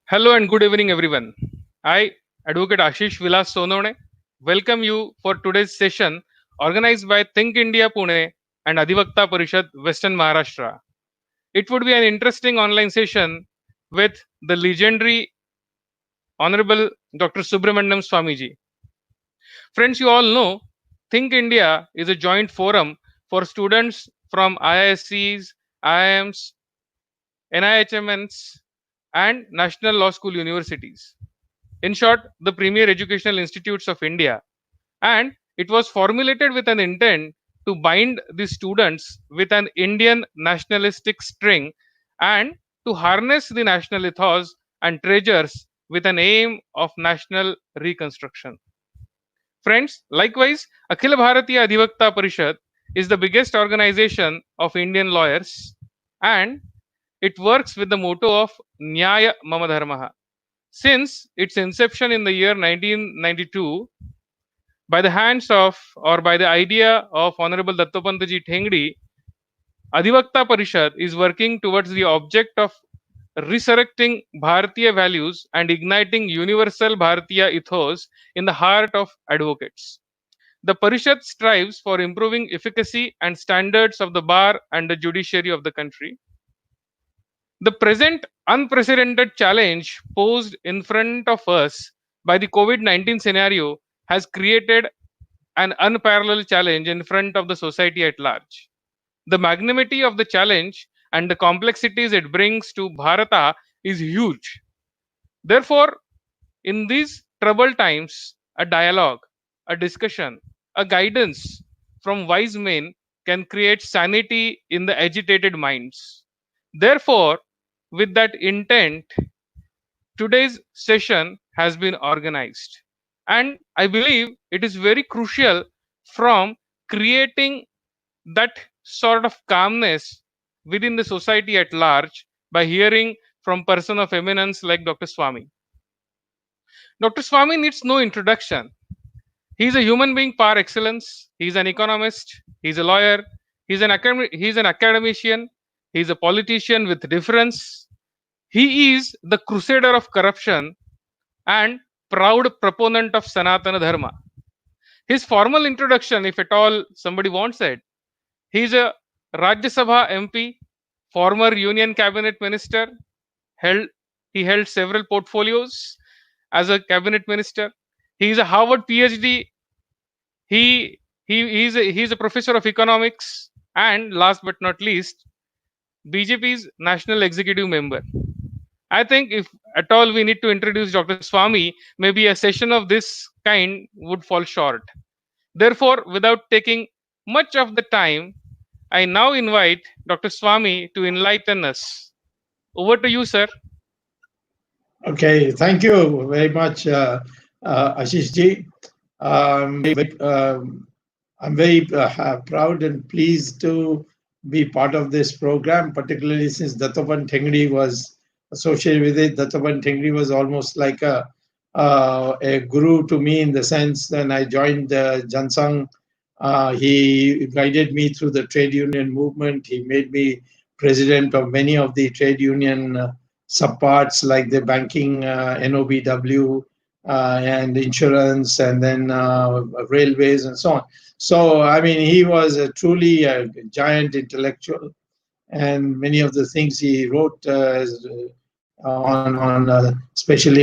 Hello and good evening, everyone. I, Advocate Ashish Vilas Sonone, welcome you for today's session organized by Think India Pune and Adhivakta Parishad, Western Maharashtra. It would be an interesting online session with the legendary Honorable Dr. Subramanian Swamy. Friends, you all know Think India is a joint forum for students from IISCs, IIMs, NIHMNs, and National Law School universities. In short, the premier educational institutes of India. And it was formulated with an intent to bind the students with an Indian nationalistic string and to harness the national ethos and treasures with an aim of national reconstruction. Friends, likewise, Akhil Bharatiya Adhivakta Parishad is the biggest organization of Indian lawyers, and it works with the motto of Nyaya Mama Dharmaha. Since its inception in the year 1992, by the hands of or by the idea of Honorable Dattopantaji Thengdi, Adhivakta Parishad is working towards the object of resurrecting Bharatiya values and igniting universal Bharatiya ethos in the heart of advocates. The Parishad strives for improving efficacy and standards of the bar and the judiciary of the country. The present unprecedented challenge posed in front of us by the COVID 19 scenario has created an unparalleled challenge in front of the society at large. The magnanimity of the challenge and the complexities it brings to Bharata is huge. Therefore, in these troubled times, a dialogue, a discussion, a guidance from wise men can create sanity in the agitated minds. Therefore, with that intent, today's session has been organized. And I believe it is very crucial from creating that sort of calmness within the society at large by hearing from person of eminence like Dr. Swamy. Dr. Swamy needs no introduction. He is a human being par excellence. He is an economist. He is a lawyer. He is an academician. He is a politician with difference. He is the crusader of corruption and proud proponent of Sanatana Dharma. His formal introduction, if at all somebody wants it, he is a Rajya Sabha MP, former Union Cabinet Minister. Held he held several portfolios as a cabinet minister. He is a Harvard PhD. He is a professor of economics, and last but not least, BJP's national executive member. I think if at all we need to introduce Dr. Swamy, maybe a session of this kind would fall short. Therefore, without taking much of the time, I now invite Dr. Swamy to enlighten us. Over to you, sir. Okay, thank you very much, Ashish ji. I'm very proud and pleased to be part of this program, particularly since Dattopan Thengdi was associated with it. Dattopan Thengdi was almost like a guru to me in the sense that I joined Jansang. He guided me through the trade union movement. He made me president of many of the trade union subparts like the banking, NOBW, and insurance, and then railways and so on. So, I mean, he was truly a giant intellectual, and many of the things he wrote especially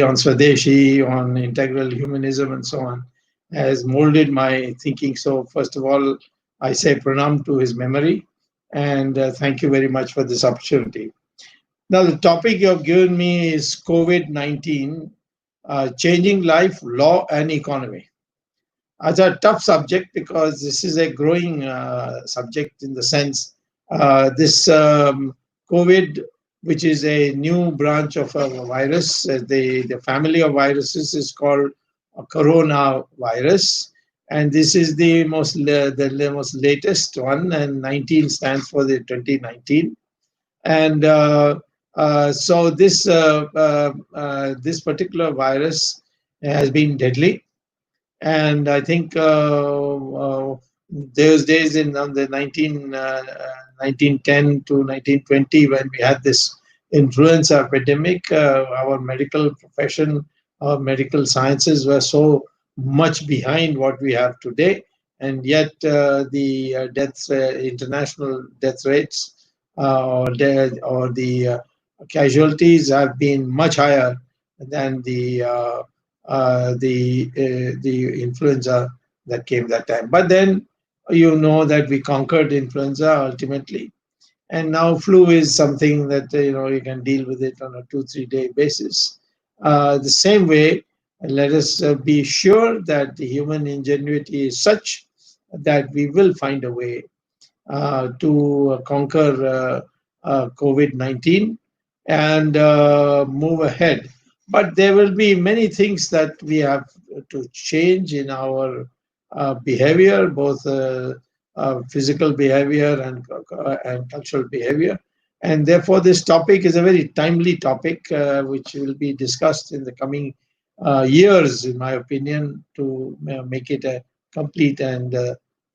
on Swadeshi, on integral humanism and so on, has molded my thinking. So, first of all, I say pranam to his memory, and thank you very much for this opportunity. Now, the topic you have given me is COVID-19, changing life, law, and economy. It's a tough subject because this is a growing subject in the sense this COVID, which is a new branch of a virus, the family of viruses is called coronavirus. And this is the most latest one, and 19 stands for the 2019. And so this particular virus has been deadly, and I think those days in the 1910 to 1920, when we had this influenza epidemic, our medical profession, our medical sciences were so much behind what we have today, and yet the deaths, international death rates, or the casualties have been much higher than the influenza that came that time. But then you know that we conquered influenza ultimately, and now flu is something that you can deal with it on a 2 3 day basis. The same way, let us be sure that the human ingenuity is such that we will find a way to conquer COVID-19 and move ahead. But there will be many things that we have to change in our behavior, both physical behavior and cultural behavior. And therefore, this topic is a very timely topic, which will be discussed in the coming years, in my opinion, to make it a complete and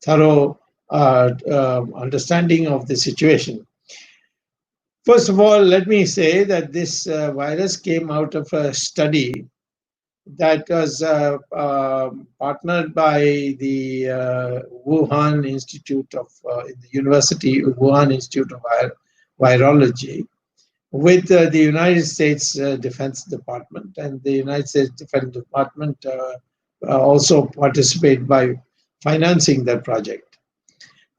thorough understanding of the situation. First of all, let me say that this virus came out of a study that was partnered by the Wuhan Institute of the University Wuhan Institute of Virology with the United States Defense Department, and the United States Defense Department also participated by financing that project.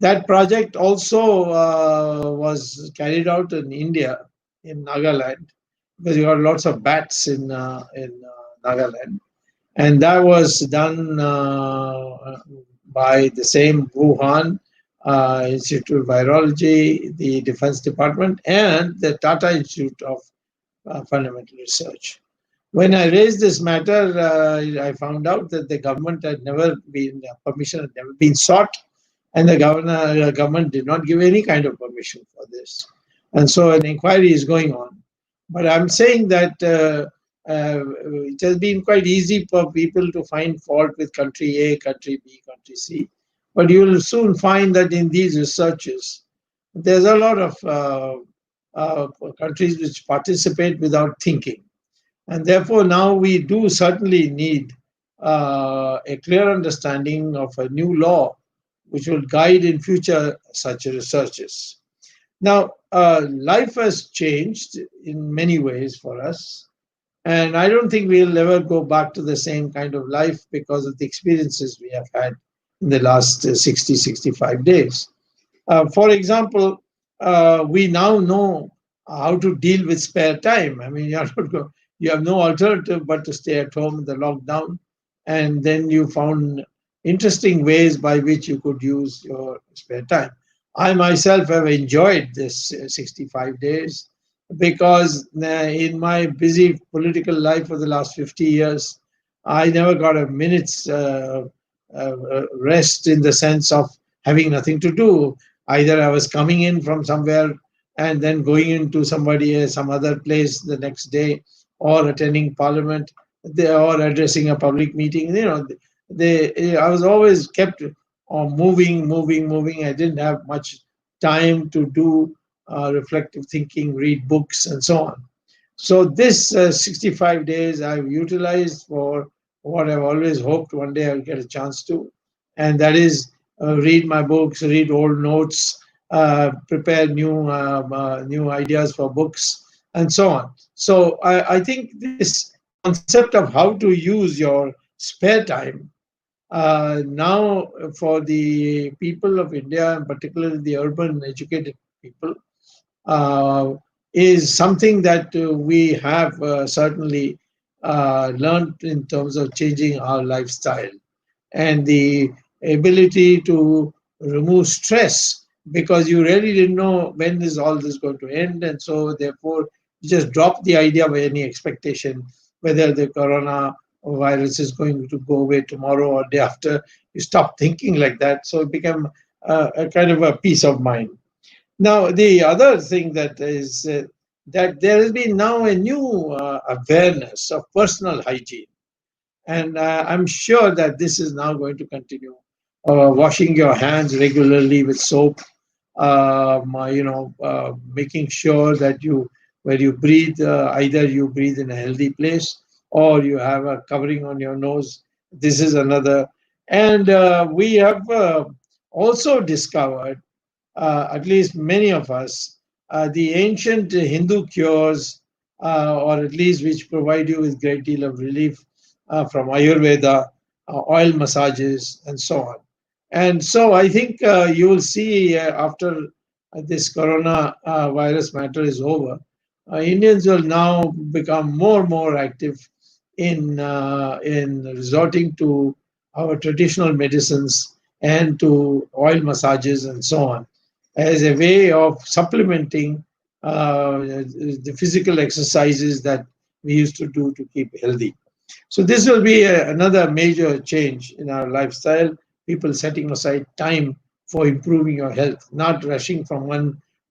That project also was carried out in India, in Nagaland, because you got lots of bats in Nagaland, and that was done by the same Wuhan Institute of Virology, the Defense Department, and the Tata Institute of Fundamental Research. When I raised this matter, I found out that the government had never been permission had never been sought, and the government did not give any kind of permission for this, and so an inquiry is going on. But I'm saying that it has been quite easy for people to find fault with country A, country B, country C, but you will soon find that in these researches, there's a lot of countries which participate without thinking. And therefore, now we do certainly need a clear understanding of a new law which will guide in future such researches. Now, life has changed in many ways for us, and I don't think we'll ever go back to the same kind of life because of the experiences we have had in the last 60, 65 days. For example, we now know how to deal with spare time. I mean, you have no alternative but to stay at home in the lockdown, and then you found interesting ways by which you could use your spare time. I myself have enjoyed this 65 days because in my busy political life for the last 50 years, I never got a minute's rest in the sense of having nothing to do. Either I was coming in from somewhere and then going into some other place the next day, or attending parliament, or addressing a public meeting. I was always kept on moving. I didn't have much time to do reflective thinking, read books, and so on. So this 65 days I've utilized for what I've always hoped one day I'll get a chance to, and that is read my books, read old notes, prepare new ideas for books, and so on. So I think this concept of how to use your spare time now for the people of India, and particularly the urban educated people, uh, is something that we have certainly learned in terms of changing our lifestyle and the ability to remove stress, because you really didn't know when is all this going to end, and so therefore you just drop the idea of any expectation whether the corona virus is going to go away tomorrow or day after. You stop thinking like that, so it became a kind of a peace of mind. Now, the other thing that is that there has been now a new awareness of personal hygiene, and I'm sure that this is now going to continue. Washing your hands regularly with soap, making sure that you where you breathe, either you breathe in a healthy place or you have a covering on your nose. This is another. And we have also discovered, at least many of us, the ancient Hindu cures, or at least which provide you with great deal of relief from Ayurveda, oil massages, and so on. And so I think you will see after this corona virus matter is over, Indians will now become more and more active in resorting to our traditional medicines and to oil massages and so on as a way of supplementing the physical exercises that we used to do to keep healthy. So this will be another major change in our lifestyle. People setting aside time for improving your health, not rushing from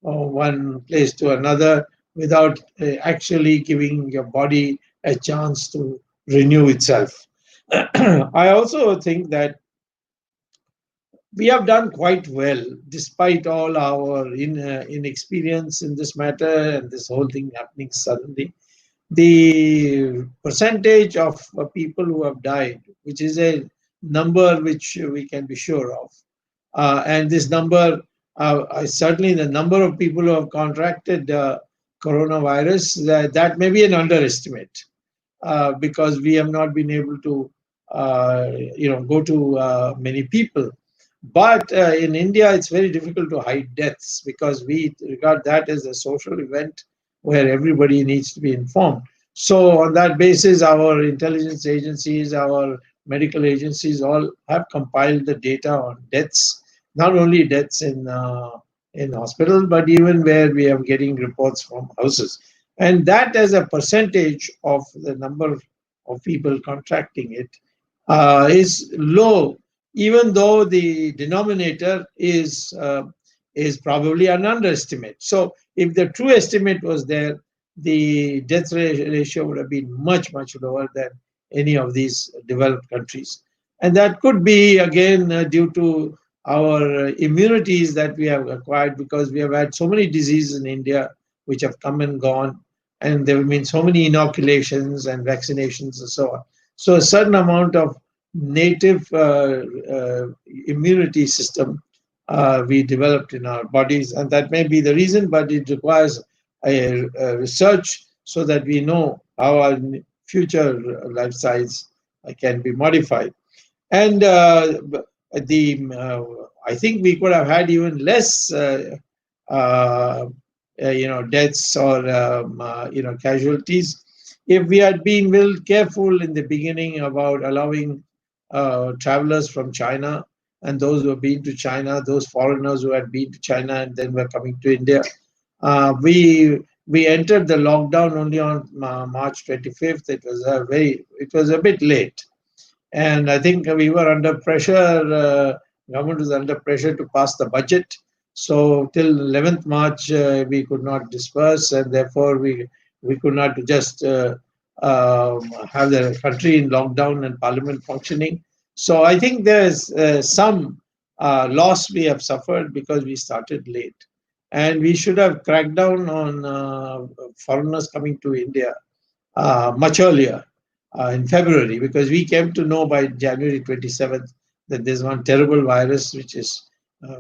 one place to another without actually giving your body a chance to renew itself. I also think that we have done quite well despite all our inexperience in this matter and this whole thing happening suddenly. The percentage of people who have died, which is a number which we can be sure of, and this number, certainly the number of people who have contracted coronavirus, that may be an underestimate because we have not been able to, go to many people. But in India, it's very difficult to hide deaths because we regard that as a social event where everybody needs to be informed. So, on that basis, our intelligence agencies, our medical agencies all have compiled the data on deaths, not only deaths in hospital, but even where we are getting reports from houses. And that as a percentage of the number of people contracting it is low, even though the denominator is probably an underestimate. So if the true estimate was there, the death ratio would have been much, much lower than any of these developed countries. And that could be, again, due to our immunities that we have acquired because we have had so many diseases in India which have come and gone, and there have been so many inoculations and vaccinations and so on. So a certain amount of native immunity system we developed in our bodies, and that may be the reason, but it requires a research so that we know how our future lifestyles can be modified. And the I think we could have had even less, uh, deaths or casualties if we had been well careful in the beginning about allowing travelers from China and those who have been to China, those foreigners who had been to China and then were coming to India. We entered the lockdown only on March 25th. It was a bit late, and I think we were under pressure. Government was under pressure to pass the budget. So till 11th March, we could not disperse, and therefore we could not just have the country in lockdown and parliament functioning. So I think there's some loss we have suffered because we started late, and we should have cracked down on foreigners coming to India much earlier in February, because we came to know by January 27th that there's one terrible virus which is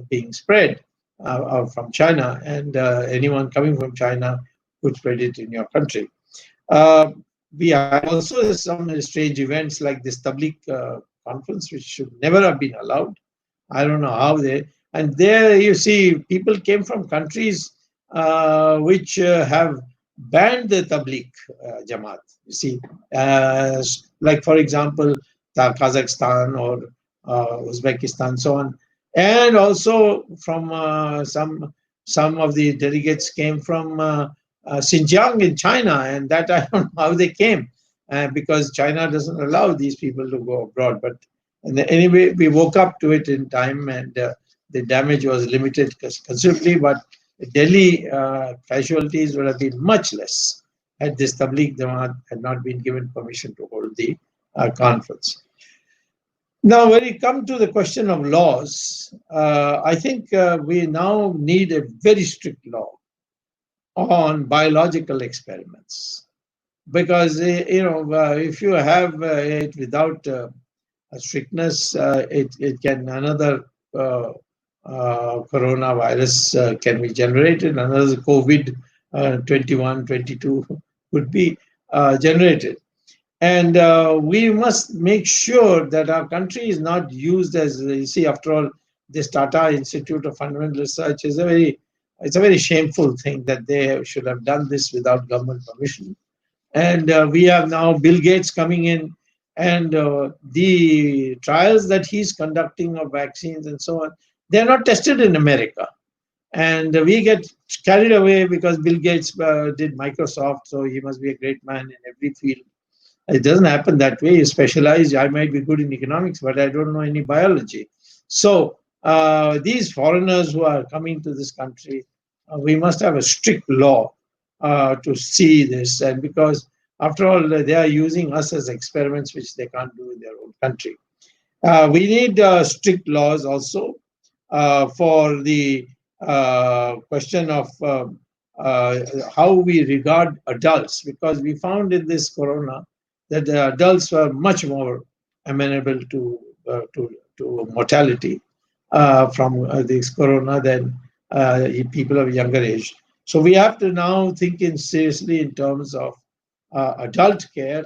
being spread from China, and anyone coming from China could spread it in your country. Uh, we had also some strange events like this Tabligh conference, which should never have been allowed. I don't know how they. And there you see people came from countries which have banned the Tabligh Jamaat. You see, like for example, Kazakhstan or Uzbekistan, so on, and also from some of the delegates came from Xinjiang in China, and that I don't know how they came, because China doesn't allow these people to go abroad. But anyway, we woke up to it in time, and the damage was limited considerably. But Delhi casualties would have been much less had this Tabligh Jamaat had not been given permission to hold the conference. Now, when it comes to the question of laws, I think we now need a very strict law on biological experiments. Because if you have it without a strictness, it can another coronavirus can be generated, another COVID 21, 22 could be generated. And we must make sure that our country is not used as, you see, after all, this Tata Institute of Fundamental Research is it's a very shameful thing that they should have done this without government permission. And we have now Bill Gates coming in, and the trials that he's conducting of vaccines and so on, they're not tested in America. And we get carried away because Bill Gates did Microsoft, so he must be a great man in every field. It doesn't happen that way. You specialize. I might be good in economics, but I don't know any biology. So these foreigners who are coming to this country, we must have a strict law to see this. And because after all, they are using us as experiments, which they can't do in their own country. We need strict laws also for the question of how we regard adults, because we found in this corona that the adults were much more amenable to mortality from this corona than people of younger age. So we have to now think in seriously in terms of adult care,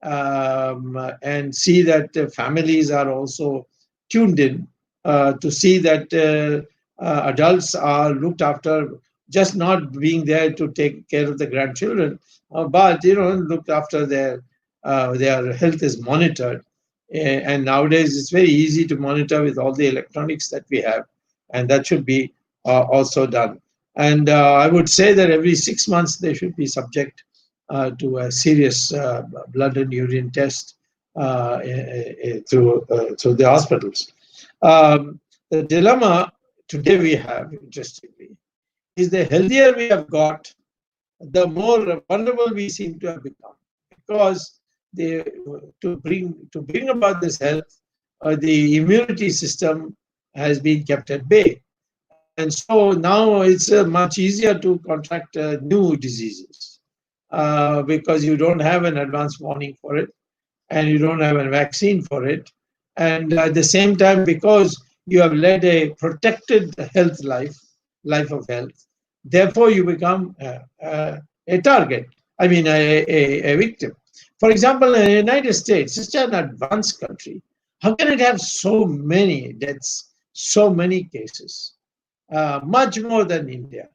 and see that families are also tuned in to see that adults are looked after, just not being there to take care of the grandchildren, but looked after their health is monitored. And nowadays it's very easy to monitor with all the electronics that we have, and that should be also done. And I would say that every 6 months they should be subject to a serious blood and urine test through the hospitals. The dilemma today we have, interestingly, is the healthier we have got, the more vulnerable we seem to have become. Because to bring about this health, the immunity system has been kept at bay. And so now it's much easier to contract new diseases because you don't have an advance warning for it, and you don't have a vaccine for it. And at the same time, because you have led a protected life of health, therefore you become a target, a victim. For example, in the United States, it's an advanced country. How can it have so many deaths, so many cases? Much more than India.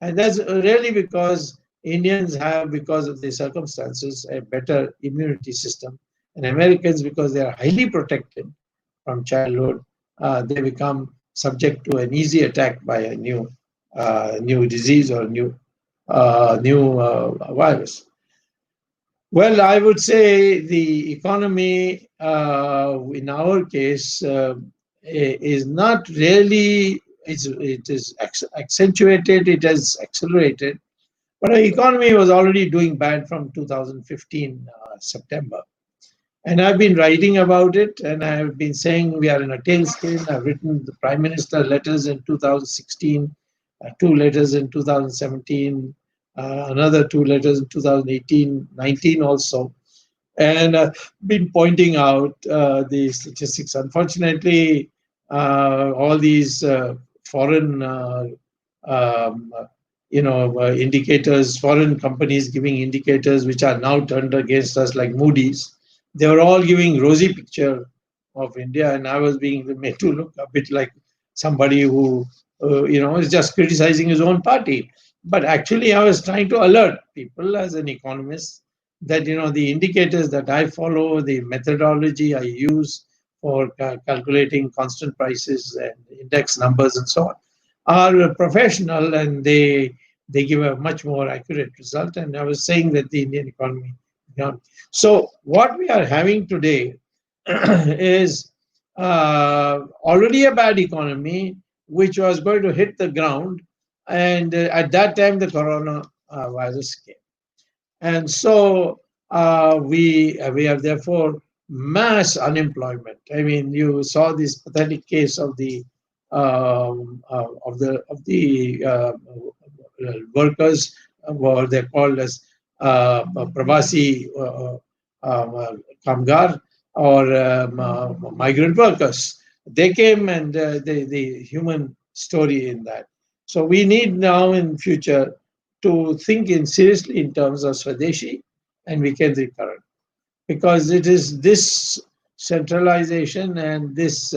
And that's really because Indians have, because of the circumstances, a better immunity system. And Americans, because they are highly protected from childhood, they become subject to an easy attack by a new disease or new virus. Well, I would say the economy, in our case, is not really. It is accentuated. It has accelerated, but our economy was already doing bad from 2015 September. And I've been writing about it, and I've been saying we are in a tailspin. I've written the Prime Minister letters in 2016, 2 letters in 2017, another 2 letters in 2018, 19 also. And been pointing out the statistics. Unfortunately, all these foreign indicators, foreign companies giving indicators which are now turned against us, like Moody's, they were all giving rosy picture of India, and I was being made to look a bit like somebody who is just criticizing his own party. But actually, I was trying to alert people as an economist that the indicators that I follow, the methodology I use for calculating constant prices and index numbers and so on, are professional, and they give a much more accurate result. And I was saying that the Indian economy. So what we are having today is already a bad economy, which was going to hit the ground, and at that time the corona virus came. And so we have therefore mass unemployment. I mean, you saw this pathetic case of the workers what they're called as Pravasi Kamgar or migrant workers. They came and the human story in that. So we need now in future to think in seriously in terms of Swadeshi and Vikendrikaran, because it is this centralization and this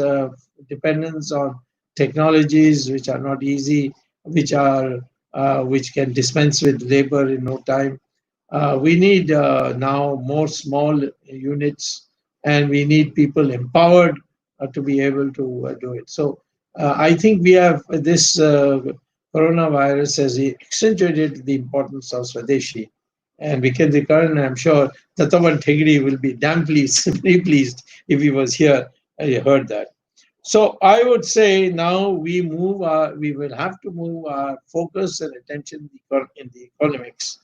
dependence on technologies which are not easy, which can dispense with labor in no time. We need now more small units, and we need people empowered to be able to do it. So I think we have this coronavirus has accentuated the importance of Swadeshi and Vikendrikaran. I'm sure Tatavan Thegri will be damn pleased, very pleased if he was here and he heard that. So I would say now we will have to move our focus and attention in the economics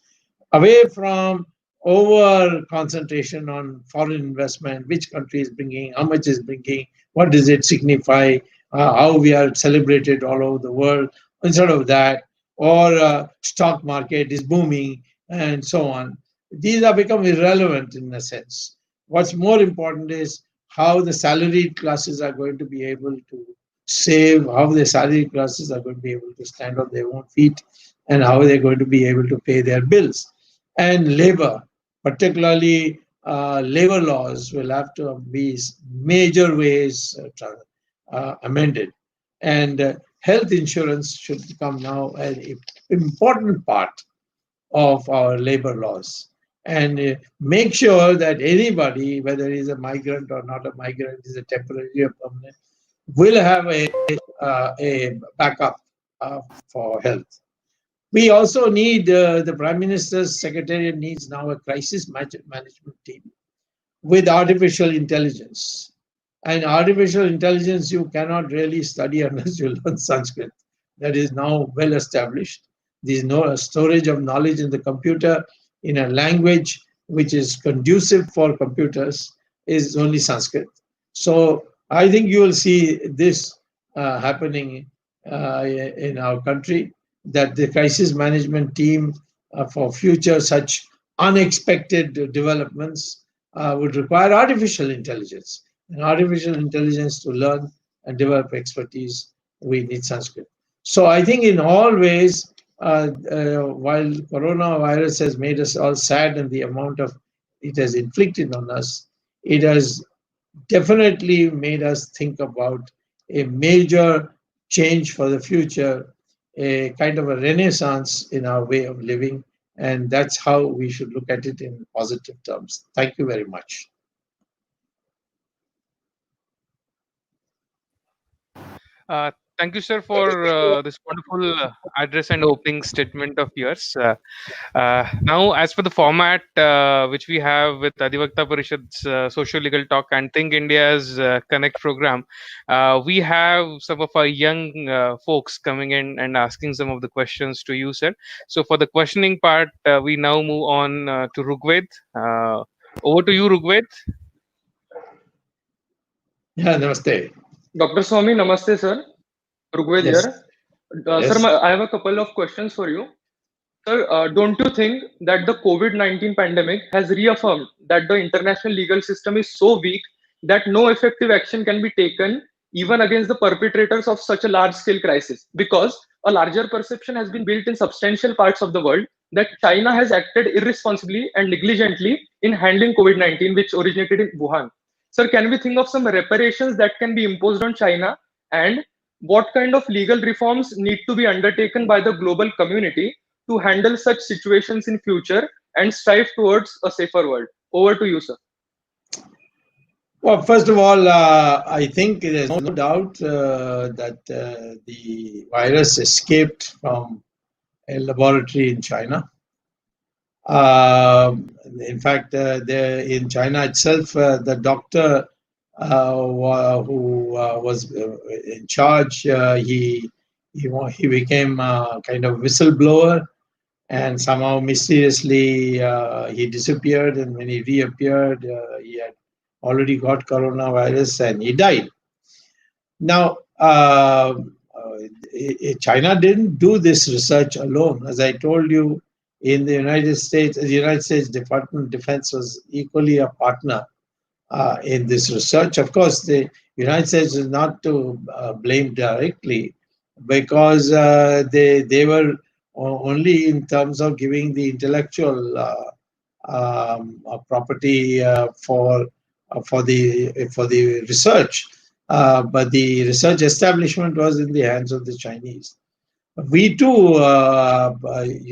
away from over concentration on foreign investment, which country is bringing, how much is bringing, what does it signify, how we are celebrated all over the world, instead of that, or stock market is booming and so on. These are become irrelevant in a sense. What's more important is how the salaried classes are going to be able to save, how the salaried classes are going to be able to stand on their own feet, and how they're going to be able to pay their bills. And labor, particularly labor laws, will have to be major ways amended. And health insurance should become now an important part of our labor laws. And make sure that anybody, whether he's a migrant or not a migrant, is a temporary or permanent, will have a backup for health. We also need the Prime Minister's Secretariat needs now a crisis management team with artificial intelligence. And artificial intelligence you cannot really study unless you learn Sanskrit. That is now well established. There is no storage of knowledge in the computer in a language which is conducive for computers is only Sanskrit. So I think you will see this happening in our country, that the crisis management team for future such unexpected developments would require artificial intelligence. And artificial intelligence to learn and develop expertise, we need Sanskrit. So I think in all ways, while coronavirus has made us all sad and the amount of it has inflicted on us, it has definitely made us think about a major change for the future, a kind of a renaissance in our way of living. And that's how we should look at it in positive terms. Thank you very much. Thank you, sir, for this wonderful address and opening statement of yours. Now, as for the format which we have with Adhivakta Parishad's Social Legal Talk and Think India's Connect program, we have some of our young folks coming in and asking some of the questions to you, sir. So, for the questioning part, we now move on to Rugved. Over to you, Rugved. Yeah, namaste. Dr. Swamy, namaste, sir. Rugved Yes. here. Yes. Sir, I have a couple of questions for you. Sir, don't you think that the COVID-19 pandemic has reaffirmed that the international legal system is so weak that no effective action can be taken even against the perpetrators of such a large-scale crisis? Because a larger perception has been built in substantial parts of the world that China has acted irresponsibly and negligently in handling COVID-19, which originated in Wuhan. Sir, can we think of some reparations that can be imposed on China, and what kind of legal reforms need to be undertaken by the global community to handle such situations in future and strive towards a safer world? Over to you, sir. Well, first of all, I think there's no doubt that the virus escaped from a laboratory in China. In fact, in China itself, the doctor who was in charge, he became kind of whistleblower, and somehow mysteriously he disappeared. And when he reappeared, he had already got coronavirus and he died. Now, China didn't do this research alone. As I told you, in the United States, the United States Department of Defense was equally a partner in this research. Of course, the United States is not to blame directly, because they were only in terms of giving the intellectual property for the research, but the research establishment was in the hands of the Chinese. We too,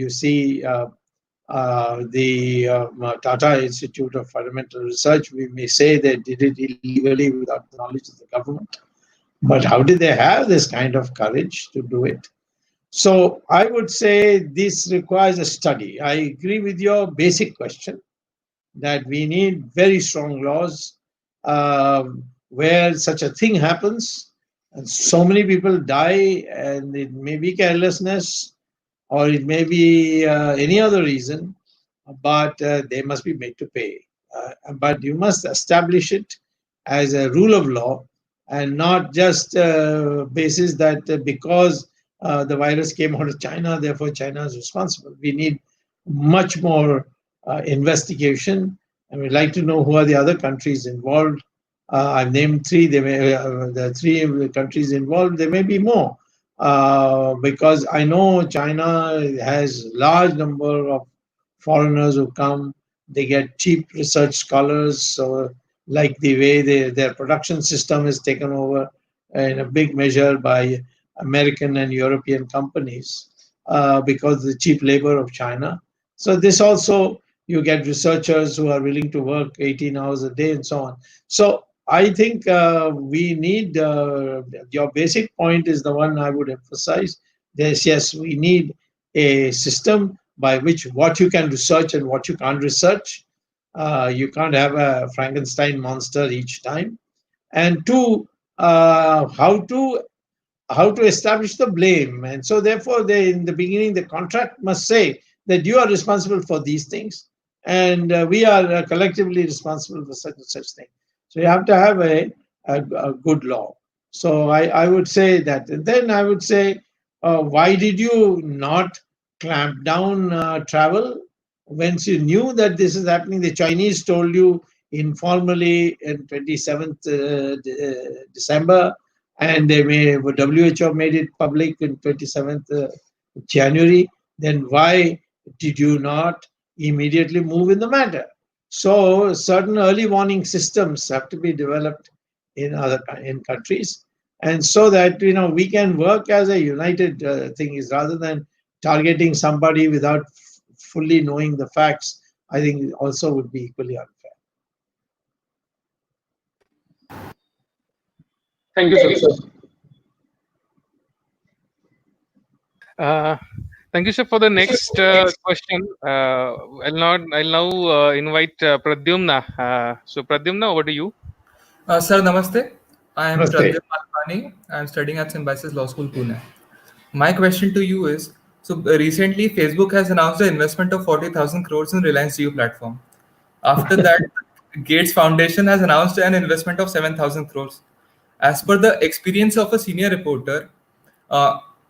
you see, the Tata Institute of Fundamental Research, we may say they did it illegally without the knowledge of the government. But how did they have this kind of courage to do it? So I would say this requires a study. I agree with your basic question that we need very strong laws where such a thing happens and so many people die, and it may be carelessness or it may be any other reason, but they must be made to pay. But you must establish it as a rule of law, and not just basis that because the virus came out of China, therefore China is responsible. We need much more investigation, and we'd like to know who are the other countries involved. I've named three. The three countries involved. There may be more, because I know China has large number of foreigners who come. They get cheap research scholars. So, like the way their production system is taken over in a big measure by American and European companies because of the cheap labor of China. So this also, you get researchers who are willing to work 18 hours a day and so on. So I think we need, your basic point is the one I would emphasize. Yes, we need a system by which what you can research and what you can't research. You can't have a Frankenstein monster each time. And two, how to establish the blame. And so therefore, in the beginning, the contract must say that you are responsible for these things, and we are collectively responsible for such and such thing. So you have to have a good law. So I would say that. And then I would say, why did you not clamp down travel once you knew that this is happening? The Chinese told you informally in 27th December, and WHO made it public in 27th January. Then why did you not immediately move in the matter? So certain early warning systems have to be developed in countries, and so that we can work as a united thing, is rather than targeting somebody without fully knowing the facts. I think also would be equally unfair. Thank you, sir. Thank you, sir, for the next question. I'll now invite Pradyumna. So, Pradyumna, over to you. Sir, namaste. I am Namaste. Pradyumna Malpani. I am studying at Symbiosis Law School, Pune. My question to you is, so recently Facebook has announced an investment of 40,000 crores in Reliance Jio platform. After that, Gates Foundation has announced an investment of 7,000 crores. As per the experience of a senior reporter,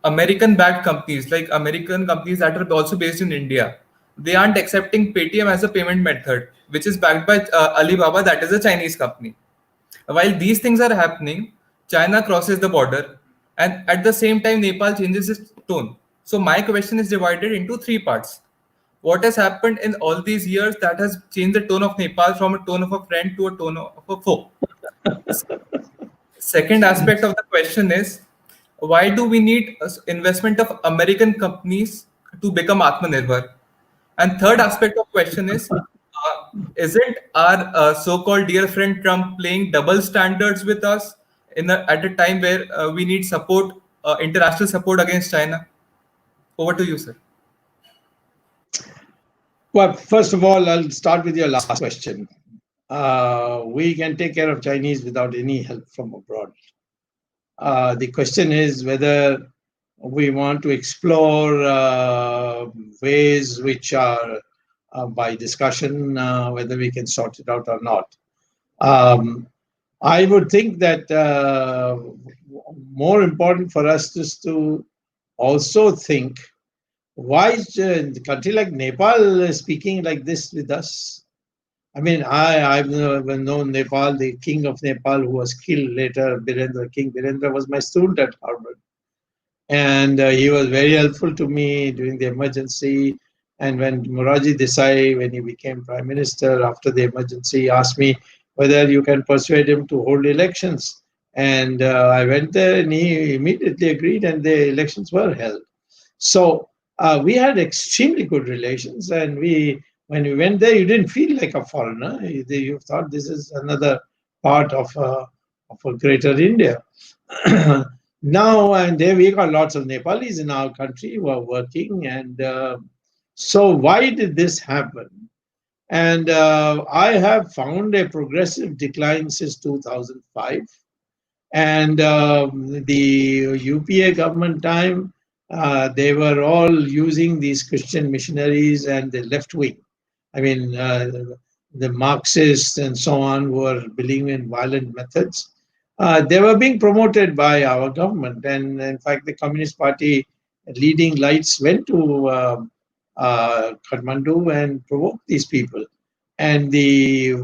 American-backed companies, like American companies that are also based in India, they aren't accepting Paytm as a payment method, which is backed by Alibaba, that is a Chinese company. While these things are happening, China crosses the border, and at the same time, Nepal changes its tone. So my question is divided into three parts. What has happened in all these years that has changed the tone of Nepal from a tone of a friend to a tone of a foe? Second aspect of the question is, why do we need investment of American companies to become Atmanirbhar? And third aspect of question is, isn't our so-called dear friend Trump playing double standards with us at a time where we need support, international support against China? Over to you, sir. Well, first of all, I'll start with your last question. We can take care of Chinese without any help from abroad. The question is whether we want to explore ways which are by discussion, whether we can sort it out or not. I would think that more important for us is to also think why is a country like Nepal speaking like this with us? I mean, I've known Nepal, the king of Nepal, who was killed later, Birendra. King Birendra was my student at Harvard. And he was very helpful to me during the emergency. And when Morarji Desai, when he became prime minister after the emergency, asked me whether you can persuade him to hold elections. And I went there and he immediately agreed, and the elections were held. So we had extremely good relations, and when we went there, you didn't feel like a foreigner. You thought this is another part of a greater India. Now and there, we got lots of Nepalis in our country who are working, and so why did this happen? And I have found a progressive decline since 2005. And the UPA government time, they were all using these Christian missionaries and the left wing. I mean, the Marxists and so on who were believing in violent methods. They were being promoted by our government. And in fact, the Communist Party leading lights went to Kathmandu and provoked these people. And the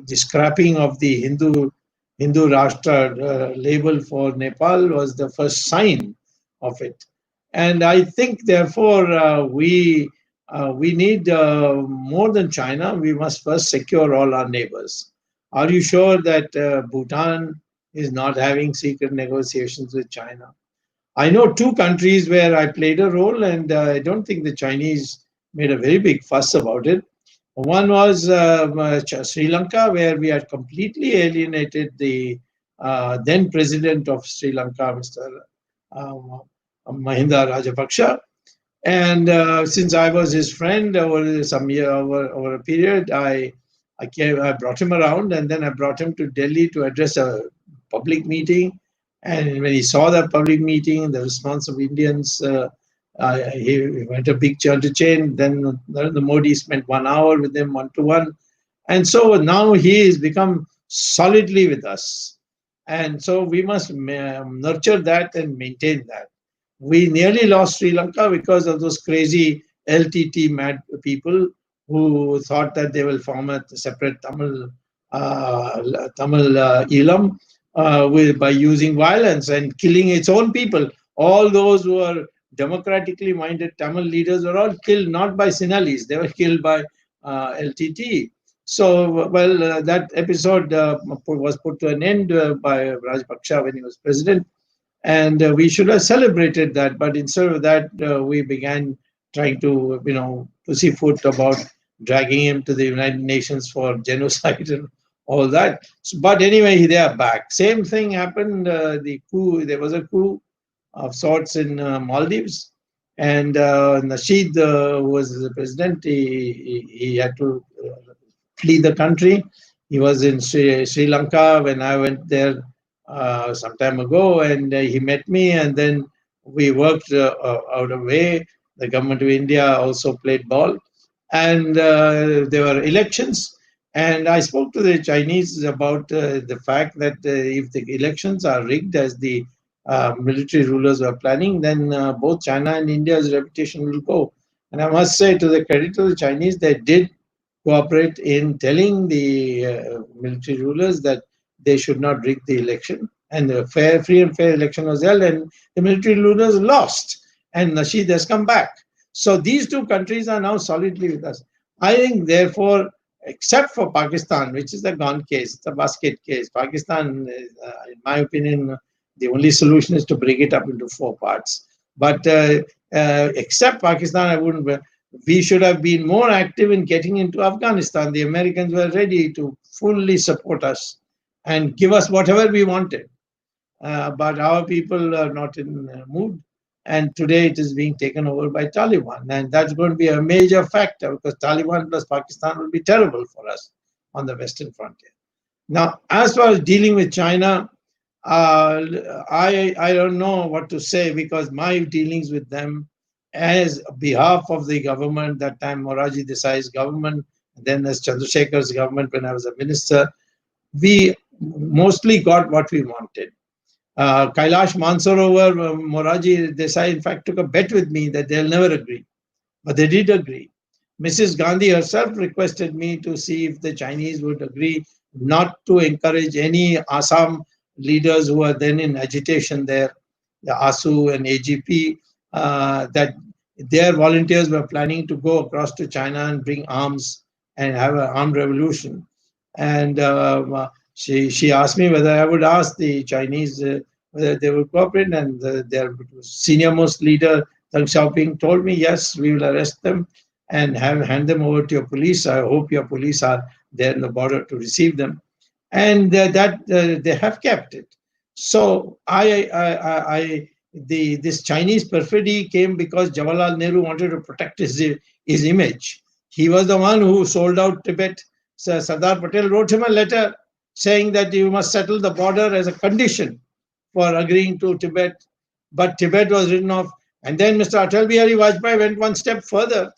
scrapping of the Hindu Rashtra label for Nepal was the first sign of it. And I think, therefore, we need more than China. We must first secure all our neighbors. Are you sure that Bhutan is not having secret negotiations with China? I know two countries where I played a role, and I don't think the Chinese made a very big fuss about it. One was Sri Lanka, where we had completely alienated the then president of Sri Lanka, Mr. Um, Mahinda Rajapaksa. And since I was his friend over some year, over a period, I brought him around, and then I brought him to Delhi to address a public meeting. And when he saw that public meeting, the response of Indians, he went a big chain. Then Narendra Modi spent 1 hour with him, one to one. And so now he has become solidly with us. And so we must nurture that and maintain that. We nearly lost Sri Lanka because of those crazy LTT mad people who thought that they will form a separate Tamil Elam by using violence and killing its own people. All those who are democratically minded Tamil leaders were all killed not by Sinalis, they were killed by LTT. So, well, that episode was put to an end by Rajapaksa when he was president, and we should have celebrated that. But instead of that, we began trying to, pussyfoot about dragging him to the United Nations for genocide and all that. But anyway, they are back. Same thing happened. The coup. There was a coup of sorts in Maldives, and Nasheed, who was the president, he had to flee the country. He was in Sri Lanka when I went there some time ago, and he met me, and then we worked out a way. The government of India also played ball, and there were elections. And I spoke to the Chinese about the fact that if the elections are rigged as the military rulers were planning, then both China and India's reputation will go. And I must say, to the credit of the Chinese, they did cooperate in telling the military rulers that they should not rig the election. And a free and fair election was held, and the military rulers lost. And Nasheed has come back. So these two countries are now solidly with us. I think, therefore, except for Pakistan, which is a gone case, it's a basket case. Pakistan, in my opinion, the only solution is to break it up into 4 parts. But except Pakistan, I wouldn't. We should have been more active in getting into Afghanistan. The Americans were ready to fully support us and give us whatever we wanted. But our people are not in mood. And today it is being taken over by Taliban. And that's going to be a major factor, because Taliban plus Pakistan will be terrible for us on the Western frontier. Now, as far as dealing with China, I don't know what to say, because my dealings with them as behalf of the government, that time Morarji Desai's government, then as Chandrasekhar's government when I was a minister, we mostly got what we wanted. Kailash Mansarovar, Morarji Desai, in fact, took a bet with me that they'll never agree. but they did agree. Mrs. Gandhi herself requested me to see if the Chinese would agree not to encourage any Assam leaders who are then in agitation there, the ASU and AGP, that their volunteers were planning to go across to China and bring arms and have an armed revolution. And she asked me whether I would ask the Chinese whether they would cooperate, and their senior most leader, Deng Xiaoping, told me, yes, we will arrest them and hand them over to your police. I hope your police are there in the border to receive them, and they have kept it. So the this Chinese perfidy came because Jawaharlal Nehru wanted to protect his image. He was the one who sold out Tibet. So Sardar Patel wrote him a letter saying that you must settle the border as a condition for agreeing to Tibet, but Tibet was written off. And then Mr. Atal Bihari Vajpayee went one step further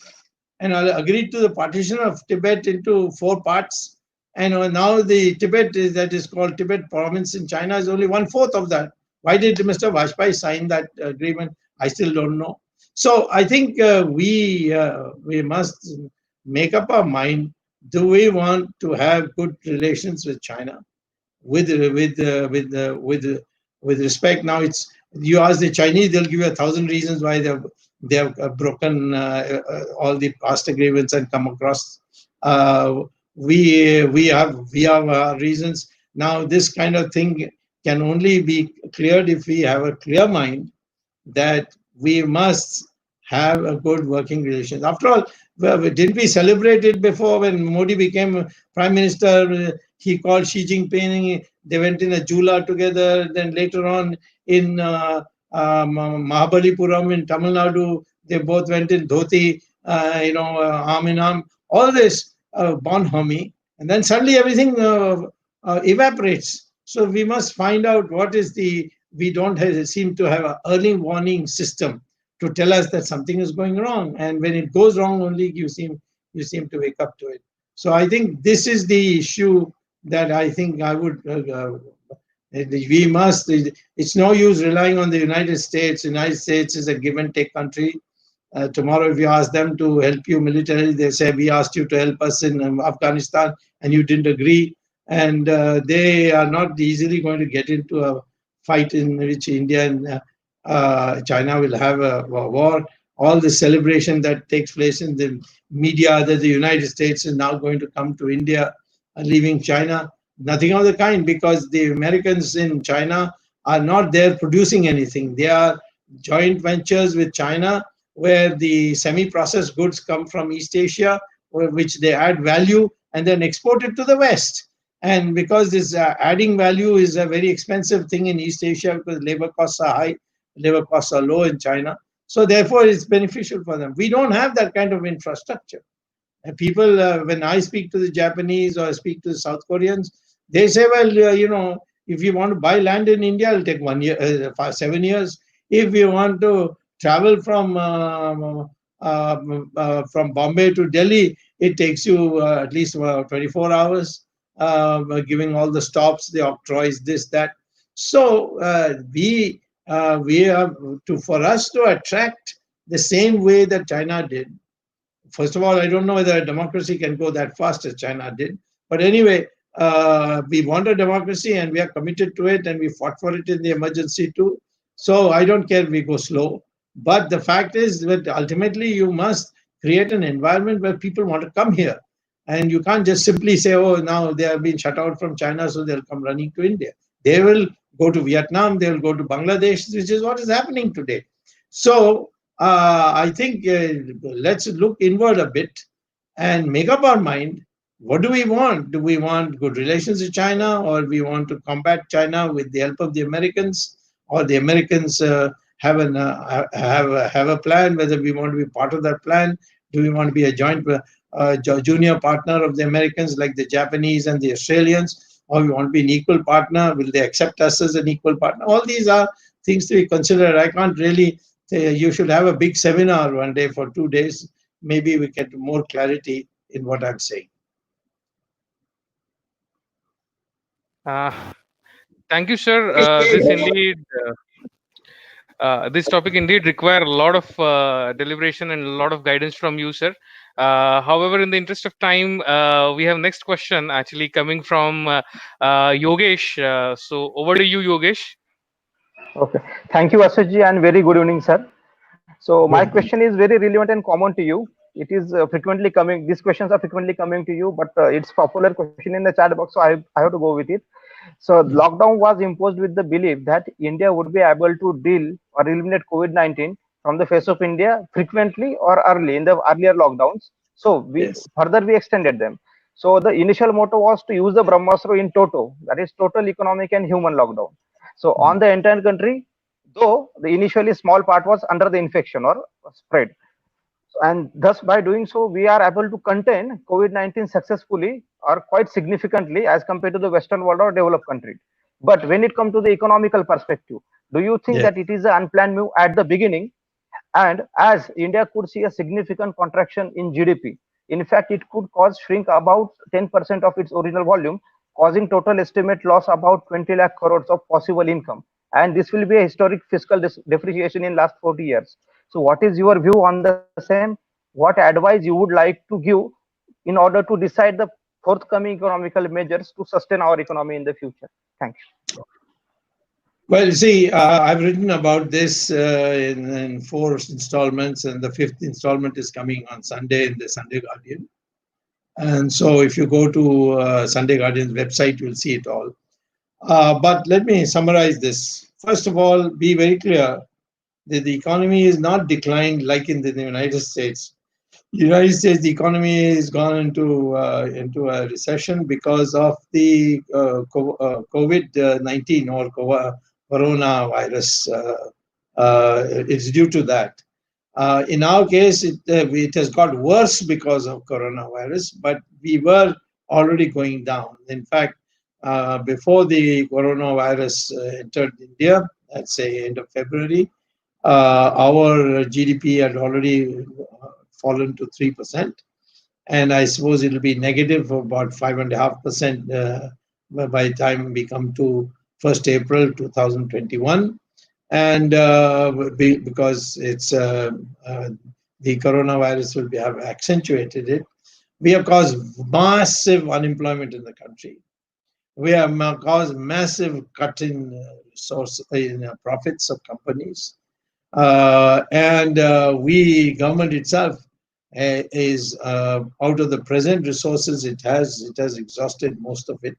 and agreed to the partition of Tibet into 4 parts. And now the Tibet that is called Tibet province in China is only 1/4 of that. Why did Mr. Vajpayee sign that agreement? I still don't know. So I think we must make up our mind. Do we want to have good relations with China? With respect. Now, it's you ask the Chinese, they'll give you 1,000 reasons why they have broken all the past agreements and come across. We have reasons. Now, this kind of thing can only be cleared if we have a clear mind that we must have a good working relations. After all, didn't we celebrate it before when Modi became prime minister? He called Xi Jinping. They went in a jula together. Then later on in Mahabalipuram in Tamil Nadu, they both went in dhoti, arm in arm. All this bonhomie, and then suddenly everything evaporates. So we must find out what is the. We don't seem to have an early warning system to tell us that something is going wrong, and when it goes wrong, only you seem to wake up to it. So I think this is the issue that I think I would. We must. It's no use relying on the United States. United States is a give and take country. Tomorrow, if you ask them to help you militarily, they say, we asked you to help us in Afghanistan and you didn't agree. And they are not easily going to get into a fight in which India and China will have a war. All the celebration that takes place in the media that the United States is now going to come to India, leaving China. Nothing of the kind, because the Americans in China are not there producing anything. They are joint ventures with China where the semi-processed goods come from East Asia, which they add value and then export it to the West. And because this adding value is a very expensive thing in East Asia because labor costs are high, labor costs are low in China. So therefore, it's beneficial for them. We don't have that kind of infrastructure. And people, when I speak to the Japanese or speak to the South Koreans, they say, well, if you want to buy land in India, it'll take 7 years. If you want to travel from Bombay to Delhi, it takes you at least 24 hours, giving all the stops, the octroys, this, that. So we have to, for us to attract the same way that China did. First of all, I don't know whether a democracy can go that fast as China did. But anyway, we want a democracy and we are committed to it and we fought for it in the emergency too. So I don't care if we go slow. But the fact is that ultimately you must create an environment where people want to come here. And you can't just simply say, oh, now they have been shut out from China, so they'll come running to India. They will go to Vietnam, they will go to Bangladesh, which is what is happening today. So I think let's look inward a bit and make up our mind. What do we want? Do we want good relations with China, or we want to combat China with the help of the Americans, or the Americans have a plan? Whether we want to be part of that plan, do we want to be a joint junior partner of the Americans like the Japanese and the Australians, or we want to be an equal partner? Will they accept us as an equal partner? All these are things to be considered. I can't really say you should have a big seminar one day for 2 days. Maybe we get more clarity in what I'm saying. Thank you, sir. This indeed This topic indeed require a lot of deliberation and a lot of guidance from you, sir. However, in the interest of time, we have next question actually coming from Yogesh. So over to you, Yogesh. Okay. Thank you, Ashish, and very good evening, sir. So my Good. question is very relevant and common to you. It is frequently coming. These questions are frequently coming to you, but it's popular question in the chat box, so I have to go with it. So lockdown was imposed with the belief that India would be able to deal or eliminate COVID-19 from the face of India frequently or early in the earlier lockdowns. So Yes. we extended them. So the initial motto was to use the Brahmastra in toto, that is total economic and human lockdown. So on the entire country, though the initially small part was under the infection or spread, and thus by doing so we are able to contain COVID-19 successfully or quite significantly as compared to the western world or developed country. But when it comes to the economical perspective, do you think Yeah. that it is an unplanned move at the beginning, and as India could see a significant contraction in GDP, in fact it could cause shrink about 10% of its original volume, causing total estimate loss about 20 lakh crores of possible income, and this will be a historic fiscal depreciation in last 40 years. So what is your view on the same? What advice you would like to give in order to decide the forthcoming economical measures to sustain our economy in the future? Thank you. Well, you see, I've written about this in 4 installments, and the 5th installment is coming on Sunday in the Sunday Guardian. And so, if you go to Sunday Guardian's website, you'll see it all. But let me summarize this. First of all, be very clear that the economy is not declined like in the United States. United States, the economy has gone into a recession because of the COVID-19 or coronavirus. It's due to that. In our case, it has got worse because of coronavirus, but we were already going down. In fact, before the coronavirus entered India, let's say end of February, our GDP had already fallen to 3%, and I suppose it'll be negative for about 5.5% by the time we come to 1st April 2021, and because it's the coronavirus will have accentuated it. We have caused massive unemployment in the country. We have caused massive cut in profits of companies. And government itself is out of the present resources it has exhausted most of it.